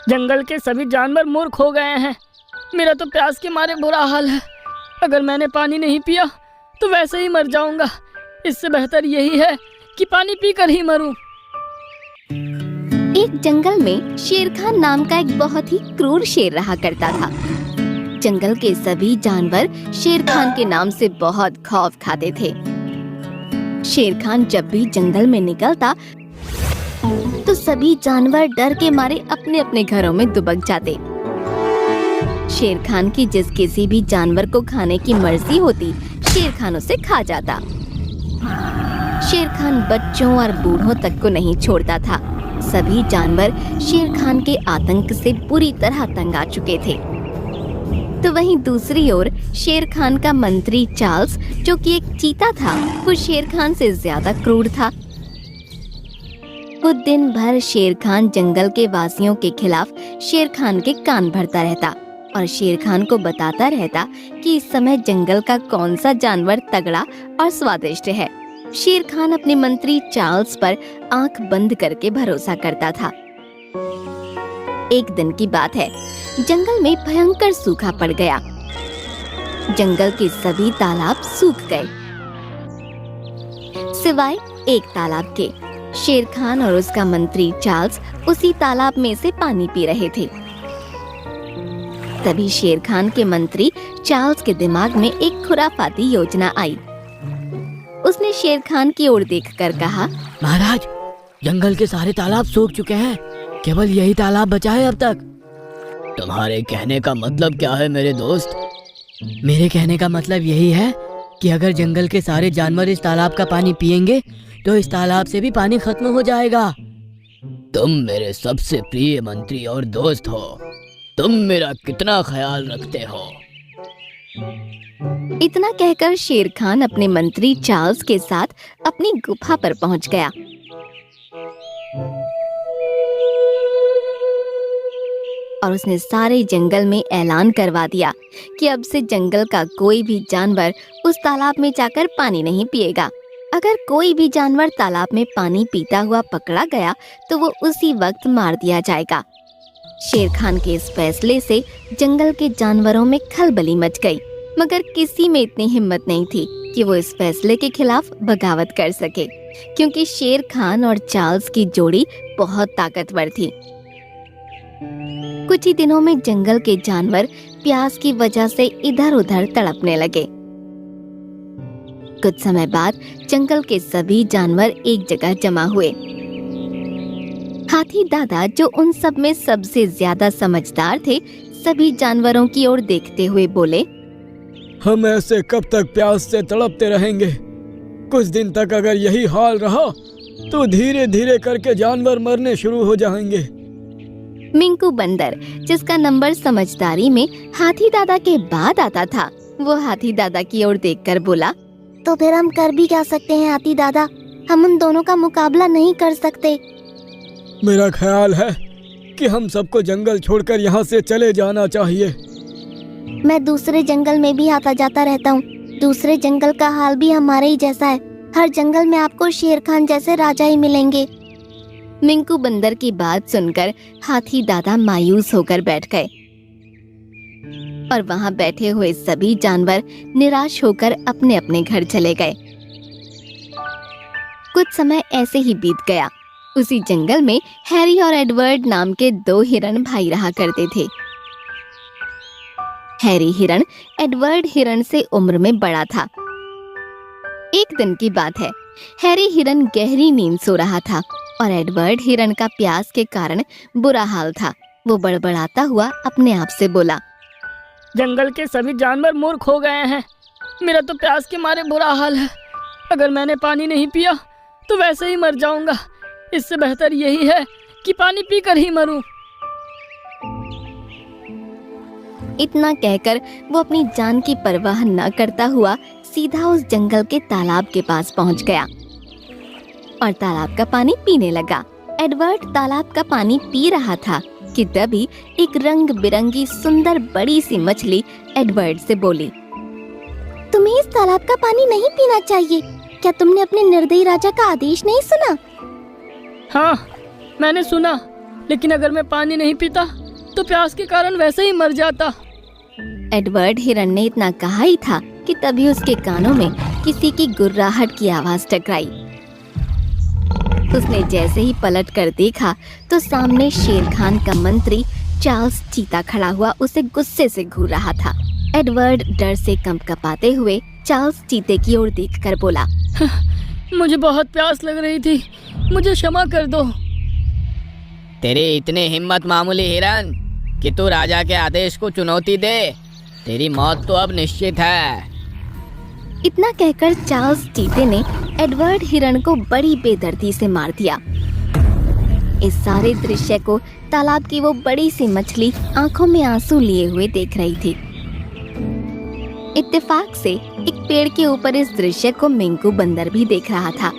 जंगल के सभी जानवर मूर्ख हो गए हैं। मेरा तो प्यास के मारे बुरा हाल है। अगर मैंने पानी नहीं पिया तो वैसे ही मर जाऊंगा। इससे बेहतर यही है कि पानी पीकर ही मरूं। एक जंगल में शेर खान नाम का एक बहुत ही क्रूर शेर रहा करता था। जंगल के सभी जानवर शेर खान के नाम से बहुत खौफ खाते थे। शेर खान जब भी जंगल में निकलता तो सभी जानवर डर के मारे अपने अपने घरों में दुबक जाते। शेर खान की जिस किसी भी जानवर को खाने की मर्जी होती, शेर खान उसे खा जाता। शेर खान बच्चों और बूढ़ों तक को नहीं छोड़ता था। सभी जानवर शेर खान के आतंक से बुरी तरह तंग आ चुके थे। तो वहीं दूसरी ओर शेर खान का मंत्री चार्ल्स, जो कि एक चीता था, वो शेर खान से ज्यादा क्रूर था। वो दिन भर शेर खान जंगल के वासियों के खिलाफ शेर खान के कान भरता रहता और शेर खान को बताता रहता कि इस समय जंगल का कौन सा जानवर तगड़ा और स्वादिष्ट है। शेर खान अपने मंत्री चार्ल्स पर आंख बंद करके भरोसा करता था। एक दिन की बात है, जंगल में भयंकर सूखा पड़ गया। जंगल के सभी तालाब सूख गए सिवाय एक तालाब के। शेर खान और उसका मंत्री चार्ल्स उसी तालाब में से पानी पी रहे थे। तभी शेर खान के मंत्री चार्ल्स के दिमाग में एक खुराफाती योजना आई। उसने शेर खान की ओर देखकर कहा, महाराज, जंगल के सारे तालाब सूख चुके हैं, केवल यही तालाब बचा है अब तक। तुम्हारे कहने का मतलब क्या है मेरे दोस्त? मेरे कहने का मतलब यही है कि अगर जंगल के सारे जानवर इस तालाब का पानी पिएंगे तो इस तालाब से भी पानी खत्म हो जाएगा। तुम मेरे सबसे प्रिय मंत्री और दोस्त हो। तुम मेरा कितना ख्याल रखते हो। इतना कहकर शेर खान अपने मंत्री चार्ल्स के साथ अपनी गुफा पर पहुंच गया। और उसने सारे जंगल में ऐलान करवा दिया कि अब से जंगल का कोई भी जानवर उस तालाब में जाकर पानी नहीं पिएगा। अगर कोई भी जानवर तालाब में पानी पीता हुआ पकड़ा गया तो वो उसी वक्त मार दिया जाएगा। शेर खान के इस फैसले से जंगल के जानवरों में खलबली मच गई, मगर किसी में इतनी हिम्मत नहीं थी कि वो इस फैसले के खिलाफ बगावत कर सके, क्योंकि शेर खान और चार्ल्स की जोड़ी बहुत ताकतवर थी। कुछ ही दिनों में जंगल के जानवर प्यास की वजह से इधर उधर तड़पने लगे। कुछ समय बाद जंगल के सभी जानवर एक जगह जमा हुए। हाथी दादा, जो उन सब में सबसे ज्यादा समझदार थे, सभी जानवरों की ओर देखते हुए बोले, हम ऐसे कब तक प्यास से तड़पते रहेंगे? कुछ दिन तक अगर यही हाल रहा तो धीरे धीरे करके जानवर मरने शुरू हो जाएंगे। मिंकू बंदर, जिसका नंबर समझदारी में हाथी दादा के बाद आता था, वो हाथी दादा की ओर देखकर बोला, तो फिर हम कर भी क्या सकते हैं हाथी दादा? हम उन दोनों का मुकाबला नहीं कर सकते। मेरा ख्याल है कि हम सबको जंगल छोड़कर यहाँ से चले जाना चाहिए। मैं दूसरे जंगल में भी आता जाता रहता हूँ। दूसरे जंगल का हाल भी हमारे ही जैसा है। हर जंगल में आपको शेर खान जैसे राजा ही मिलेंगे। मिंकू बंदर की बात सुनकर हाथी दादा मायूस होकर बैठ गए और वहाँ बैठे हुए सभी जानवर निराश होकर अपने अपने घर चले गए। कुछ समय ऐसे ही बीत गया। उसी जंगल में हैरी और एडवर्ड नाम के दो हिरण भाई रहा करते थे। हैरी हिरण एडवर्ड हिरण से उम्र में बड़ा था। एक दिन की बात है, हैरी हिरण गहरी नींद सो रहा था और एडवर्ड हिरण का प्यास के कारण बुरा हाल था। वो बड़बड़ाता हुआ अपने आप से बोला, जंगल के सभी जानवर मूर्ख हो गए हैं। मेरा तो प्यास के मारे बुरा हाल है। अगर मैंने पानी नहीं पिया तो वैसे ही मर जाऊंगा। इससे बेहतर यही है कि पानी पीकर ही मरूं। इतना कहकर वो अपनी जान की परवाह न करता हुआ सीधा उस जंगल के तालाब के पास पहुंच गया और तालाब का पानी पीने लगा। एडवर्ड तालाब का पानी पी रहा था कि तभी एक रंग बिरंगी सुंदर बड़ी सी मछली एडवर्ड से बोली, तुम्हें इस तालाब का पानी नहीं पीना चाहिए। क्या तुमने अपने निर्दयी राजा का आदेश नहीं सुना? हाँ, मैंने सुना, लेकिन अगर मैं पानी नहीं पीता तो प्यास के कारण वैसे ही मर जाता। एडवर्ड हिरन ने इतना कहा ही था कि तभी उसके कानों में किसी की गुर्राहट की आवाज टकराई। उसने जैसे ही पलट कर देखा तो सामने शेर खान का मंत्री चार्ल्स चीता खड़ा हुआ उसे गुस्से से घूर रहा था। एडवर्ड डर से कंपकपाते हुए चार्ल्स चीते की ओर देखकर बोला, मुझे बहुत प्यास लग रही थी, मुझे क्षमा कर दो। तेरी इतनी हिम्मत मामूली हिरन कि तू राजा के आदेश को चुनौती दे। तेरी मौत तो अब निश्चित है। इतना कहकर चार्ल्स चीते ने एडवर्ड हिरन को बड़ी बेदर्दी से मार दिया। इस सारे दृश्य को तालाब की वो बड़ी सी मछली आंखों में आंसू लिए हुए देख रही थी। इत्तेफाक से एक पेड़ के ऊपर इस दृश्य को मिंकू बंदर भी देख रहा था।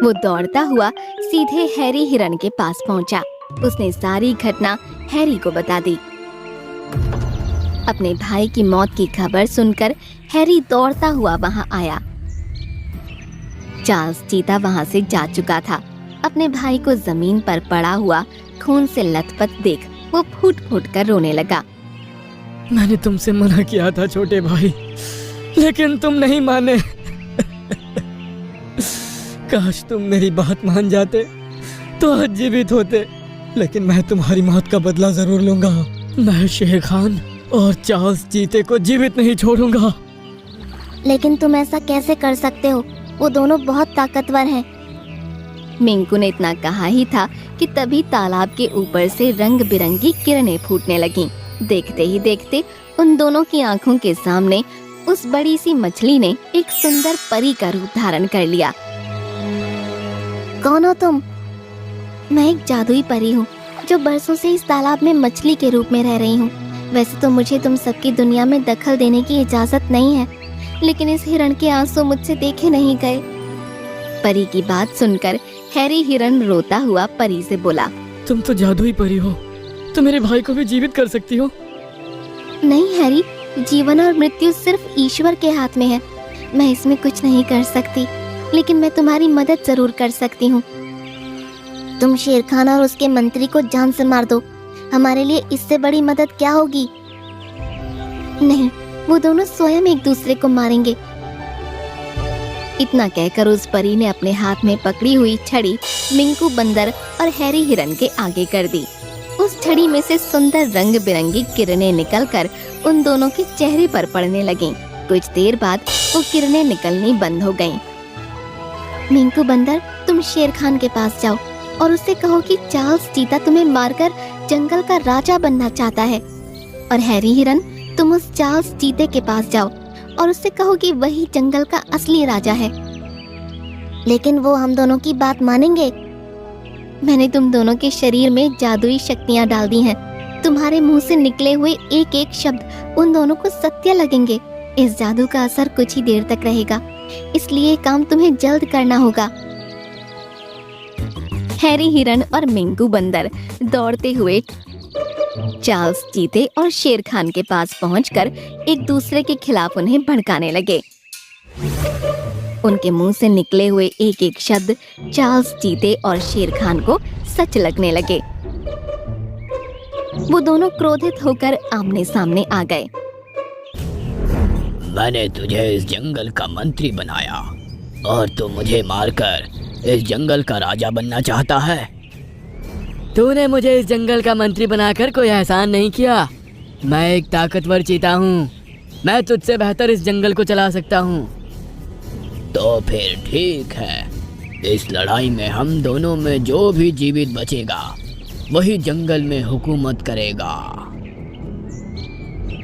वो दौड़ता हुआ सीधे हैरी हिरन के पास पहुंचा। उसने सारी घटना हैरी को बता दी। अपने भाई की मौत की खबर सुनकर हैरी दौड़ता हुआ वहां आया। चार्ल्स चीता वहां से जा चुका था। अपने भाई को जमीन पर पड़ा हुआ खून से लथपथ देख वो फूट फूट कर रोने लगा। मैंने तुमसे मना किया था छोटे भाई, लेकिन तुम नहीं माने। काश तुम मेरी बात मान जाते तो आज जीवित होते, लेकिन मैं तुम्हारी मौत का बदला जरूर लूंगा। मैं शेर खान और चार्ल्स चीते को जीवित नहीं छोड़ूंगा। लेकिन तुम ऐसा कैसे कर सकते हो? वो दोनों बहुत ताकतवर हैं। मिंकू ने इतना कहा ही था कि तभी तालाब के ऊपर से रंग बिरंगी किरणें फूटने लगीं। देखते ही देखते उन दोनों की आंखों के सामने उस बड़ी सी मछली ने एक सुंदर परी का रूप धारण कर लिया। कौन हो तुम? मैं एक जादुई परी हूँ जो बरसों से इस तालाब में मछली के रूप में रह रही हूँ। वैसे तो मुझे तुम सबकी दुनिया में दखल देने की इजाजत नहीं है, लेकिन इस हिरण के आंसू मुझसे देखे नहीं गए। परी की बात सुनकर हैरी हिरन रोता हुआ परी से बोला, तुम तो जादुई परी हो, तो मेरे भाई को भी जीवित कर सकती हो। नहीं हैरी, जीवन और मृत्यु सिर्फ ईश्वर के हाथ में है। मैं इसमें कुछ नहीं कर सकती, लेकिन मैं तुम्हारी मदद जरूर कर सकती हूँ। तुम शेर खान और उसके मंत्री को जान से मार दो। हमारे लिए इससे बड़ी मदद क्या होगी? नहीं, वो दोनों स्वयं एक दूसरे को मारेंगे। इतना कहकर उस परी ने अपने हाथ में पकड़ी हुई छड़ी मिंकू बंदर और हैरी हिरन के आगे कर दी। उस छड़ी में से सुंदर रंग बिरंगी किरणें निकलकर उन दोनों के चेहरे पर पड़ने लगीं। कुछ देर बाद वो किरणें निकलनी बंद हो गईं। मिंकू बंदर, तुम शेर खान के पास जाओ और उससे कहो कि चार्ल्स चीता तुम्हें मारकर जंगल का राजा बनना चाहता है। और हैरी हिरन, तुम उस चार्ल्स चीते के पास जाओ और उससे कहो कि वही जंगल का असली राजा है। लेकिन वो हम दोनों की बात मानेंगे। मैंने तुम दोनों के शरीर में जादुई शक्तियाँ डाल दी हैं। तुम्हारे मुंह से निकले हुए एक एक शब्द उन दोनों को सत्य लगेंगे। इस जादू का असर कुछ ही देर तक रहेगा, इसलिए ये काम तुम्हें जल्द करना होगा। हैरी हिरन और मिंकू बंदर दौड़ते हुए चार्ल्स चीते और शेर खान के पास पहुंचकर एक दूसरे के खिलाफ उन्हें भड़काने लगे। उनके मुंह से निकले हुए एक एक शब्द चार्ल्स चीते और शेर खान को सच लगने लगे। वो दोनों क्रोधित होकर आमने सामने आ गए। मैंने तुझे इस जंगल का मंत्री बनाया और तू मुझे मारकर इस जंगल का राजा बनना चाहता है। तूने मुझे इस जंगल का मंत्री बनाकर कोई एहसान नहीं किया। मैं एक ताकतवर चीता हूँ। मैं तुझसे बेहतर इस जंगल को चला सकता हूँ। तो फिर ठीक है, इस लड़ाई में हम दोनों में जो भी जीवित बचेगा वही जंगल में हुकूमत करेगा।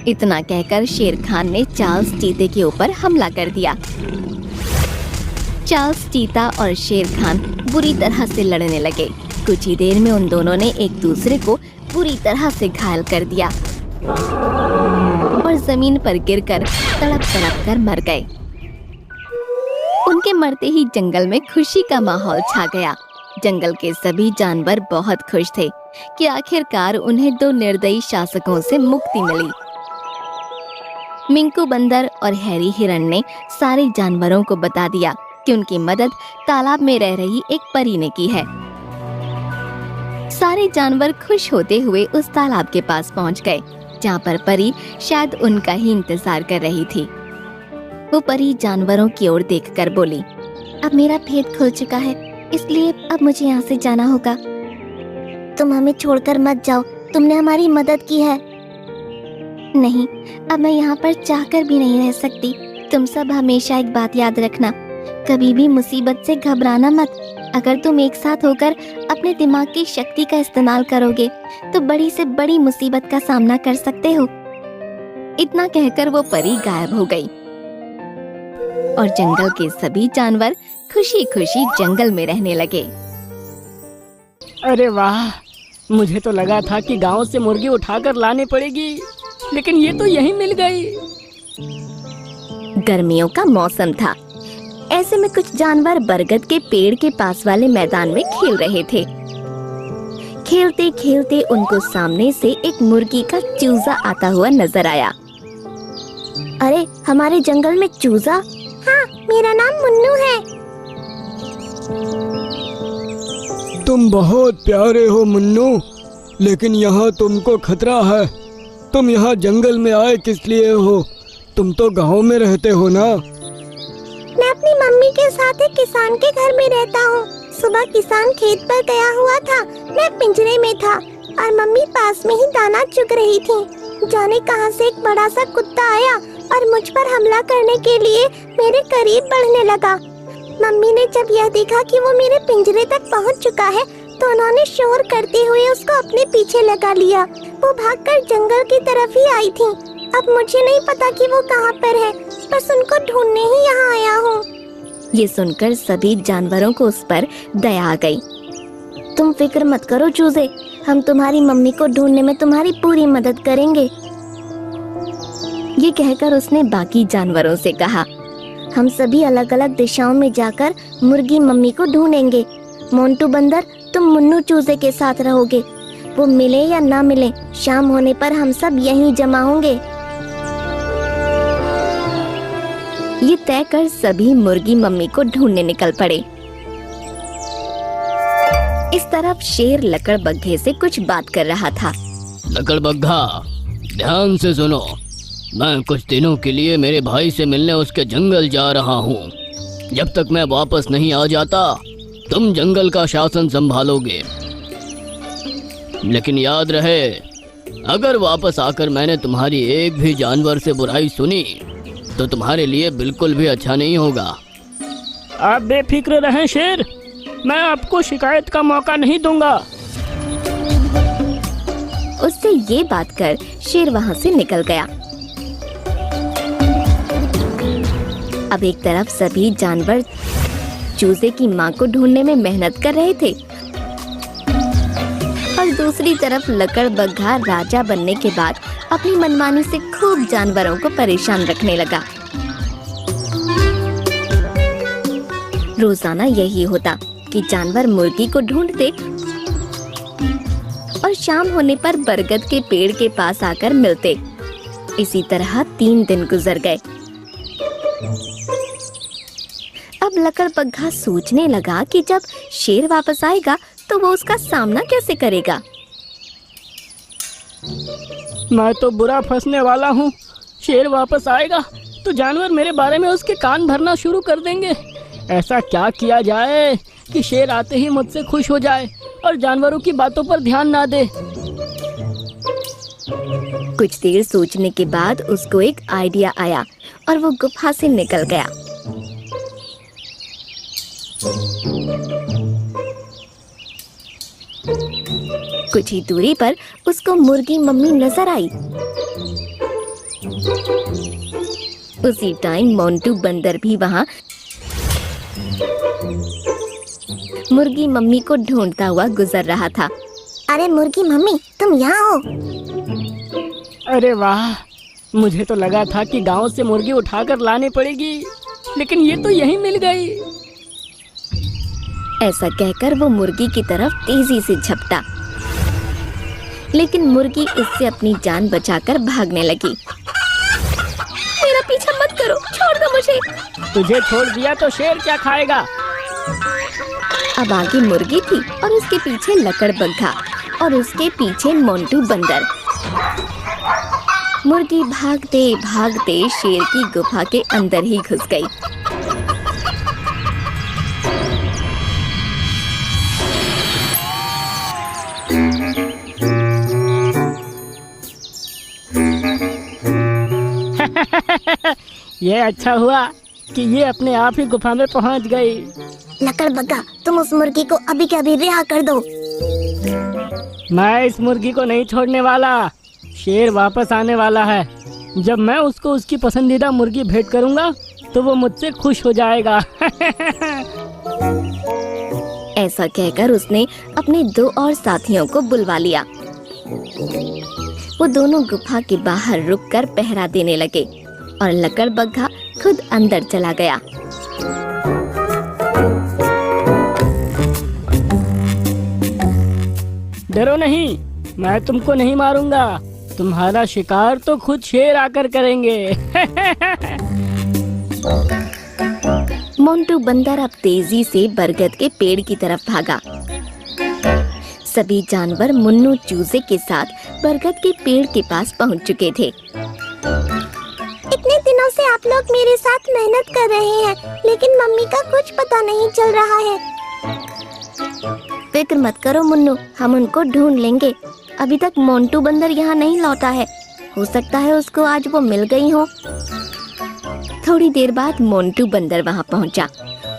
इतना कहकर शेर खान ने चार्ल्स चीते के ऊपर हमला कर दिया। चार्ल्स चीता और शेर खान बुरी तरह से लड़ने लगे। कुछ ही देर में उन दोनों ने एक दूसरे को बुरी तरह से घायल कर दिया और जमीन पर गिरकर तड़प तड़प कर मर गए। उनके मरते ही जंगल में खुशी का माहौल छा गया। जंगल के सभी जानवर बहुत खुश थे कि आखिरकार उन्हें दो निर्दयी शासकों से मुक्ति मिली। मिंकू बंदर और हैरी हिरन ने सारे जानवरों को बता दिया कि उनकी मदद तालाब में रह रही एक परी ने की है। सारे जानवर खुश होते हुए उस तालाब के पास पहुंच गए, जहां पर परी शायद उनका ही इंतजार कर रही थी। वो परी जानवरों की ओर देखकर बोली, अब मेरा भेद खुल चुका है, इसलिए अब मुझे यहाँ से जाना होगा। तुम हमें छोड़कर मत जाओ, तुमने हमारी मदद की है। नहीं, अब मैं यहाँ पर चाहकर भी नहीं रह सकती। तुम सब हमेशा एक बात याद रखना, कभी भी मुसीबत से घबराना मत। अगर तुम एक साथ होकर अपने दिमाग की शक्ति का इस्तेमाल करोगे तो बड़ी से बड़ी मुसीबत का सामना कर सकते हो। इतना कहकर वो परी गायब हो गई और जंगल के सभी जानवर खुशी खुशी जंगल में रहने लगे। अरे वाह, मुझे तो लगा था कि गांव से मुर्गी उठाकर लानी पड़ेगी, लेकिन ये तो यहीं मिल गई। गर्मियों का मौसम था। ऐसे में कुछ जानवर बरगद के पेड़ के पास वाले मैदान में खेल रहे थे। खेलते खेलते उनको सामने से एक मुर्गी का चूजा आता हुआ नजर आया। अरे, हमारे जंगल में चूजा? हाँ, मेरा नाम मुन्नू है। तुम बहुत प्यारे हो मुन्नू, लेकिन यहाँ तुमको खतरा है। तुम यहाँ जंगल में आए किस लिए हो? तुम तो गांव में रहते हो ना? मैं अपनी मम्मी के साथ एक किसान के घर में रहता हूँ। सुबह किसान खेत पर गया हुआ था, मैं पिंजरे में था और मम्मी पास में ही दाना चुग रही थी। जाने कहां से एक बड़ा सा कुत्ता आया और मुझ पर हमला करने के लिए मेरे करीब बढ़ने लगा। मम्मी ने जब यह देखा कि वो मेरे पिंजरे तक पहुंच चुका है तो उन्होंने शोर करते हुए उसको अपने पीछे लगा लिया। वो भागकर जंगल की तरफ ही आई थी। अब मुझे नहीं पता कि वो कहाँ पर है, बस उनको ढूंढने ही यहाँ आया हूँ। ये सुनकर सभी जानवरों को उस पर दया आ गई। तुम फिक्र मत करो चूजे, हम तुम्हारी मम्मी को ढूंढने में तुम्हारी पूरी मदद करेंगे। ये कहकर उसने बाकी जानवरों से कहा, हम सभी अलग अलग दिशाओं में जाकर मुर्गी मम्मी को ढूंढेंगे। मोंटू बंदर, तुम मुन्नू चूजे के साथ रहोगे। वो मिले या ना मिले, शाम होने पर हम सब यहीं जमा होंगे। ये तय कर सभी मुर्गी मम्मी को ढूंढने निकल पड़े। इस तरफ शेर लकड़बग्घे से कुछ बात कर रहा था। लकड़बग्घा, ध्यान से सुनो। मैं कुछ दिनों के लिए मेरे भाई से मिलने उसके जंगल जा रहा हूँ। जब तक मैं वापस नहीं आ जाता तुम जंगल का शासन संभालोगे। लेकिन याद रहे, अगर वापस आकर मैंने तुम्हारी एक भी जानवर से बुराई सुनी तो तुम्हारे लिए बिल्कुल भी अच्छा नहीं होगा। आप बेफिक्र रहें शेर, मैं आपको शिकायत का मौका नहीं दूंगा। उससे ये बात कर शेर वहाँ से निकल गया। अब एक तरफ सभी जानवर चूजे की माँ को ढूंढने में मेहनत कर रहे थे और दूसरी तरफ लकड़बग्घा राजा बनने के बाद अपनी मनमानी से खूब जानवरों को परेशान रखने लगा। रोजाना यही होता कि जानवर मुर्गी को ढूंढते और शाम होने पर बरगद के पेड़ के पास आकर मिलते। इसी तरह 3 दिन गुजर गए। अब लकड़बग्घा सोचने लगा कि जब शेर वापस आएगा तो वो उसका सामना कैसे करेगा। मैं तो बुरा फंसने वाला हूँ। शेर वापस आएगा तो जानवर मेरे बारे में उसके कान भरना शुरू कर देंगे। ऐसा क्या किया जाए कि शेर आते ही मुझसे खुश हो जाए और जानवरों की बातों पर ध्यान ना दे। कुछ देर सोचने के बाद उसको एक आइडिया आया और वो गुफा से निकल गया। कुछ ही दूरी पर उसको मुर्गी मम्मी नजर आई। उसी टाइम मोंटू बंदर भी वहाँ मुर्गी मम्मी को ढूंढता हुआ गुजर रहा था। अरे मुर्गी मम्मी, तुम यहाँ हो? अरे वाह, मुझे तो लगा था कि गांव से मुर्गी उठाकर लानी पड़ेगी, लेकिन ये तो यहीं मिल गई। ऐसा कहकर वो मुर्गी की तरफ तेजी से झपटा, लेकिन मुर्गी इससे अपनी जान बचाकर भागने लगी। मुझे। तुझे छोड़ दिया तो शेर क्या खाएगा? अब आगे मुर्गी थी और उसके पीछे लकड़बग्घा और उसके पीछे मोंटू बंदर। मुर्गी भागते भागते शेर की गुफा के अंदर ही घुस गई। ये अच्छा हुआ कि ये अपने आप ही गुफा में पहुंच गई। लकड़बग्घा, तुम उस मुर्गी को अभी के अभी रिहा कर दो। मैं इस मुर्गी को नहीं छोड़ने वाला। शेर वापस आने वाला है। जब मैं उसको उसकी पसंदीदा मुर्गी भेंट करूंगा तो वो मुझसे खुश हो जाएगा। ऐसा कहकर उसने अपने 2 और साथियों को बुलवा लिया। वो दोनों गुफा के बाहर रुककर पहरा देने लगे और लकड़बग्घा खुद अंदर चला गया। डरो नहीं, मैं तुमको नहीं मारूंगा। तुम्हारा शिकार तो खुद शेर आकर करेंगे। मोंटू बंदर अब तेजी से बरगद के पेड़ की तरफ भागा। सभी जानवर मुन्नू चूजे के साथ बरगद के पेड़ के पास पहुंच चुके थे। इतने दिनों से आप लोग मेरे साथ मेहनत कर रहे हैं, लेकिन मम्मी का कुछ पता नहीं चल रहा है। फिक्र मत करो मुन्नू, हम उनको ढूंढ लेंगे। अभी तक मोंटू बंदर यहाँ नहीं लौटा है। हो सकता है उसको आज वो मिल गई हो। थोड़ी देर बाद मोंटू बंदर वहाँ पहुँचा।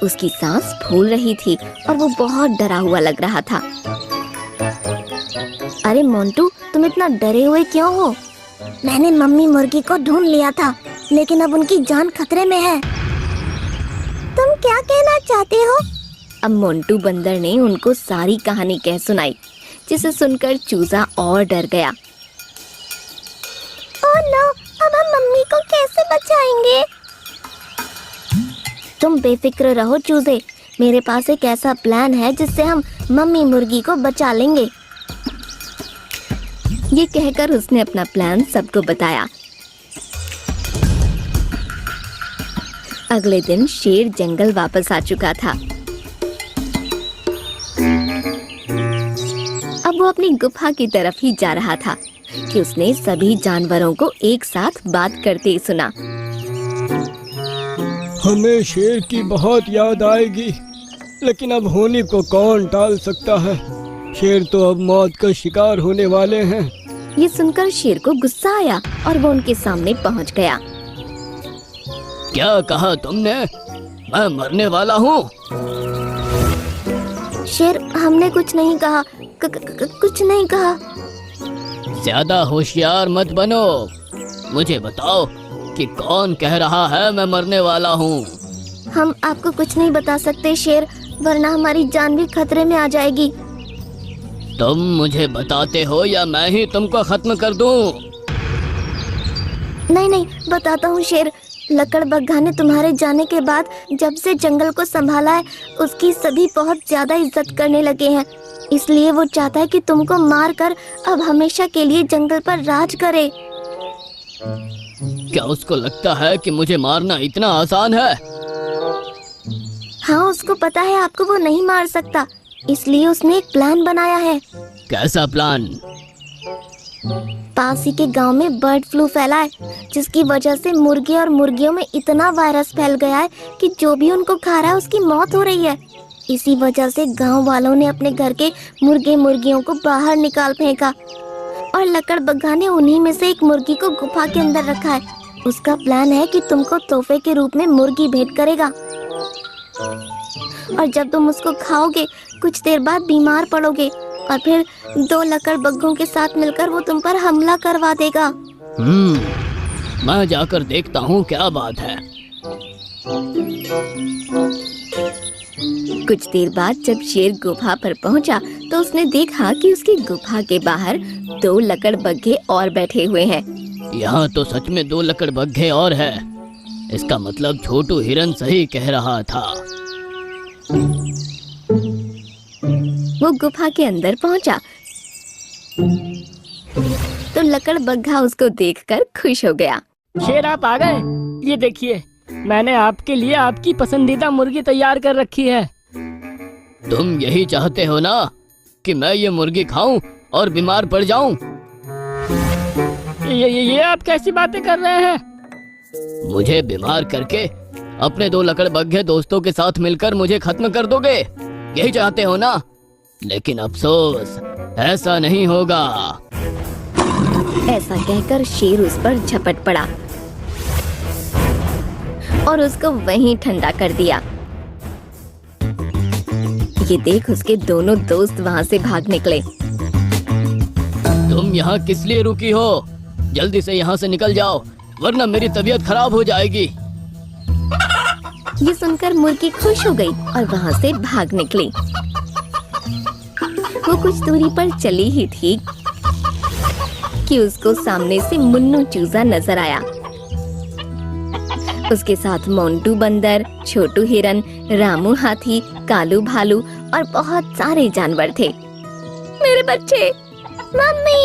उसकी सांस फूल रही थी और वो बहुत डरा हुआ लग रहा था। अरे मोंटू, तुम इतना डरे हुए क्यों हो? मैंने मम्मी मुर्गी को ढूंढ लिया था, लेकिन अब उनकी जान खतरे में है। तुम क्या कहना चाहते हो? अब मोंटू बंदर ने उनको सारी कहानी कह सुनाई, जिसे सुनकर चूजा और डर गया। ओह नो, अब हम मम्मी को कैसे बचाएंगे? तुम बेफिक्र रहो चूजे, मेरे पास एक ऐसा प्लान है जिससे हम मम्मी मुर्गी को बचा लेंगे। ये कहकर उसने अपना प्लान सबको बताया। अगले दिन शेर जंगल वापस आ चुका था। अब वो अपनी गुफा की तरफ ही जा रहा था कि उसने सभी जानवरों को एक साथ बात करते सुना। हमें शेर की बहुत याद आएगी, लेकिन अब होने को कौन टाल सकता है। शेर तो अब मौत का शिकार होने वाले हैं। ये सुनकर शेर को गुस्सा आया और वो उनके सामने पहुंच गया। क्या कहा तुमने? मैं मरने वाला हूँ। शेर, हमने कुछ नहीं कहा, कुछ नहीं कहा। ज्यादा होशियार मत बनो। मुझे बताओ कि कौन कह रहा है मैं मरने वाला हूँ। हम आपको कुछ नहीं बता सकते शेर, वरना हमारी जान भी खतरे में आ जाएगी। तुम मुझे बताते हो या मैं ही तुमको खत्म कर दूं? नहीं नहीं, बताता हूँ शेर। लकड़बग्घा ने तुम्हारे जाने के बाद जब से जंगल को संभाला है, उसकी सभी बहुत ज्यादा इज्जत करने लगे हैं। इसलिए वो चाहता है कि तुमको मार कर अब हमेशा के लिए जंगल पर राज करे। क्या उसको लगता है कि मुझे मारना इतना आसान है? हाँ, उसको पता है आपको वो नहीं मार सकता, इसलिए उसने एक प्लान बनाया है। कैसा प्लान? पास ही के गांव में बर्ड फ्लू फैला है, जिसकी वजह से मुर्गे और मुर्गियों में इतना वायरस फैल गया है कि जो भी उनको खा रहा है उसकी मौत हो रही है। इसी वजह से गांव वालों ने अपने घर के मुर्गे मुर्गियों को बाहर निकाल फेंका और लकड़बग्घा ने उन्हीं में से एक मुर्गी को गुफा के अंदर रखा है। उसका प्लान है कि तुमको तोहफे के रूप में मुर्गी भेंट करेगा और जब तुम उसको खाओगे कुछ देर बाद बीमार पड़ोगे और फिर 2 लकड़बग्घों के साथ मिलकर वो तुम पर हमला करवा देगा। मैं जाकर देखता हूँ क्या बात है। कुछ देर बाद जब शेर गुफा पर पहुंचा तो उसने देखा कि उसकी गुफा के बाहर 2 लकड़बग्घे और बैठे हुए हैं। यहाँ तो सच में 2 लकड़बग्घे और है। इसका मतलब छोटू हिरन सही कह रहा था। वो गुफा के अंदर पहुंचा तो लकड़बग्घा उसको देखकर खुश हो गया। शेर आप आ गए। ये देखिए, मैंने आपके लिए आपकी पसंदीदा मुर्गी तैयार कर रखी है। तुम यही चाहते हो ना कि मैं ये मुर्गी खाऊं और बीमार पड़ जाऊं? ये आप कैसी बातें कर रहे हैं? मुझे बीमार करके अपने 2 लकड़बग्घे दोस्तों के साथ मिलकर मुझे खत्म कर दोगे, यही चाहते हो ना? लेकिन अफसोस, ऐसा नहीं होगा। ऐसा कहकर शेर उस पर झपट पड़ा और उसको वहीं ठंडा कर दिया। ये देख उसके दोनों दोस्त वहाँ से भाग निकले। तुम यहाँ किस लिए रुकी हो? जल्दी से यहाँ से निकल जाओ, वरना मेरी तबीयत खराब हो जाएगी। ये सुनकर मुर्गी खुश हो गई और वहाँ से भाग निकली। वो कुछ दूरी पर चली ही थी कि उसको सामने से मुन्नू चूजा नजर आया। उसके साथ मोंटू बंदर, छोटू हिरन, रामू हाथी, कालू भालू और बहुत सारे जानवर थे। मेरे बच्चे, मम्मी।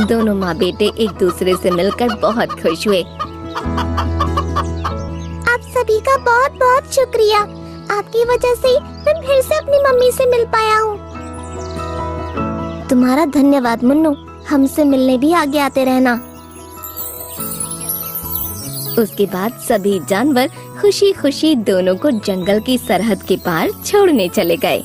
दोनों माँ बेटे एक दूसरे से मिलकर बहुत खुश हुए। आप सभी का बहुत बहुत शुक्रिया। आपकी वजह से मैं फिर से अपनी मम्मी से मिल पाया हूँ। तुम्हारा धन्यवाद मुन्नू। हमसे मिलने भी आगे आते रहना। उसके बाद सभी जानवर खुशी खुशी दोनों को जंगल की सरहद के पार छोड़ने चले गए।